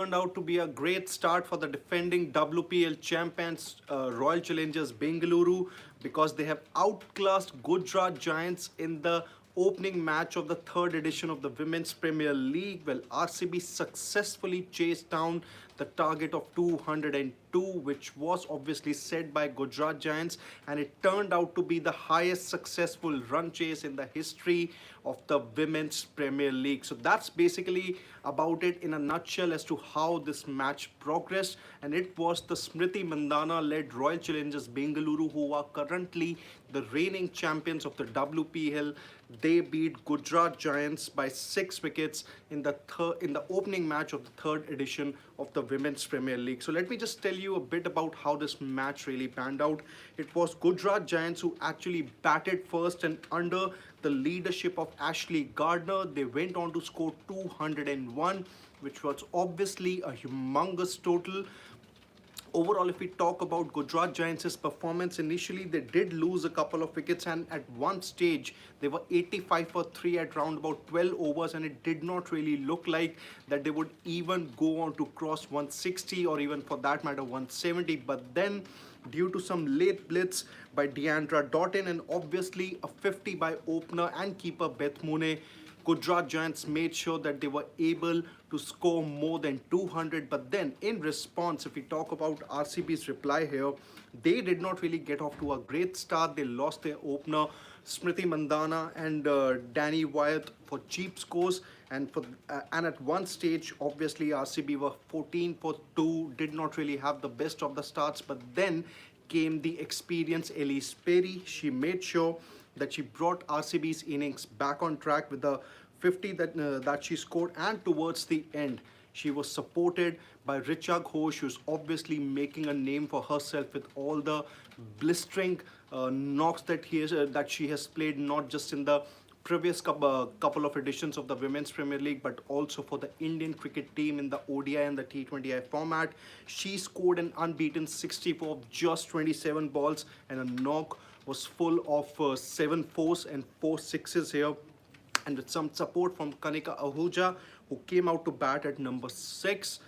turned out to be a great start for the defending WPL champions Royal Challengers Bengaluru because they have outclassed Gujarat Giants in the opening match of the third edition of the Women's Premier League. Well, RCB successfully chased down the target of 202, which was obviously set by Gujarat Giants, and it turned out to be the highest successful run chase in the history of the Women's Premier League. So that's basically about it in a nutshell as to how this match progressed, and it was the Smriti Mandhana led Royal Challengers Bengaluru, who are currently the reigning champions of the WPL. They beat Gujarat Giants by 6 wickets in the opening match of the third edition of the Women's Premier League. So let me just tell you a bit about how this match really panned out. It was Gujarat Giants who actually batted first, and under the leadership of Ashley Gardner, they went on to score 201, which was obviously a humongous total. Overall, if we talk about Gujarat Giants' performance, initially they did lose a couple of wickets, and at one stage they were 85 for 3 at round about 12 overs, and it did not really look like that they would even go on to cross 160 or even for that matter 170. But then, due to some late blitz by Deandra Doughton and obviously a 50 by opener and keeper Beth Mooney, Gujarat Giants made sure that they were able to score more than 200. But then in response, if we talk about RCB's reply here, they did not really get off to a great start. They lost their opener Smriti Mandhana and Danny Wyatt for cheap scores, and at one stage obviously RCB were 14 for 2, did not really have the best of the starts. But then came the experienced Elise Perry. She made sure that she brought RCB's innings back on track with the 50 that she scored, and towards the end she was supported by Richa Ghosh, who's obviously making a name for herself with all the blistering knocks that she has played, not just in the previous couple of editions of the Women's Premier League, but also for the Indian cricket team in the ODI and the T20I format. She scored an unbeaten 64 of just 27 balls, and a knock was full of 7 fours and 4 sixes here, and with some support from Kanika Ahuja, who came out to bat at number 6.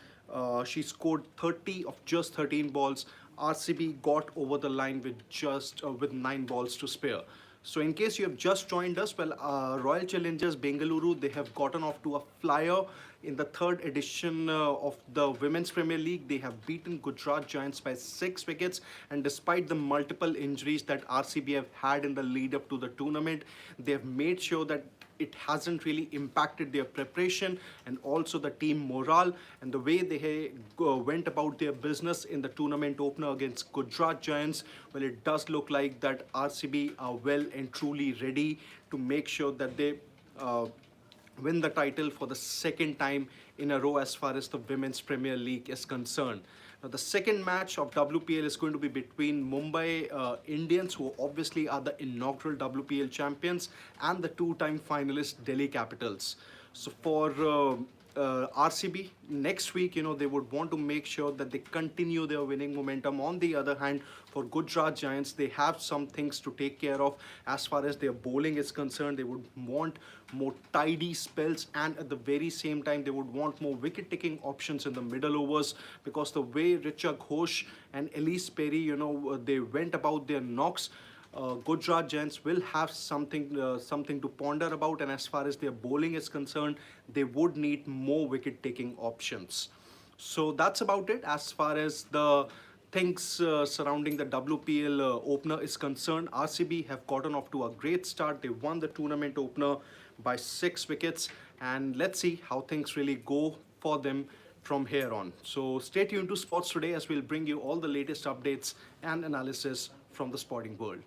She scored 30 of just 13 balls. RCB got over the line with 9 balls to spare. So in case you have just joined us, well, Royal Challengers Bengaluru, they have gotten off to a flyer in the third edition of the Women's Premier League. They have beaten Gujarat Giants by 6 wickets, and despite the multiple injuries that RCB have had in the lead up to the tournament, they have made sure that it hasn't really impacted their preparation and also the team morale and the way they went about their business in the tournament opener against Gujarat Giants. Well, it does look like that RCB are well and truly ready to make sure that they win the title for the second time in a row as far as the Women's Premier League is concerned. Now, the second match of WPL is going to be between Mumbai Indians, who obviously are the inaugural WPL champions, and the two-time finalist Delhi Capitals. So for RCB next week, they would want to make sure that they continue their winning momentum. On the other hand, for Gujarat Giants, they have some things to take care of as far as their bowling is concerned. They would want more tidy spells, and at the very same time they would want more wicket taking options in the middle overs, because the way Richa Ghosh and Elise Perry, they went about their knocks, Gujarat Giants will have something to ponder about, and as far as their bowling is concerned, they would need more wicket-taking options. So that's about it as far as the things surrounding the WPL opener is concerned. RCB have gotten off to a great start. They won the tournament opener by 6 wickets, and let's see how things really go for them from here on. So stay tuned to Sports Today as we'll bring you all the latest updates and analysis from the sporting world.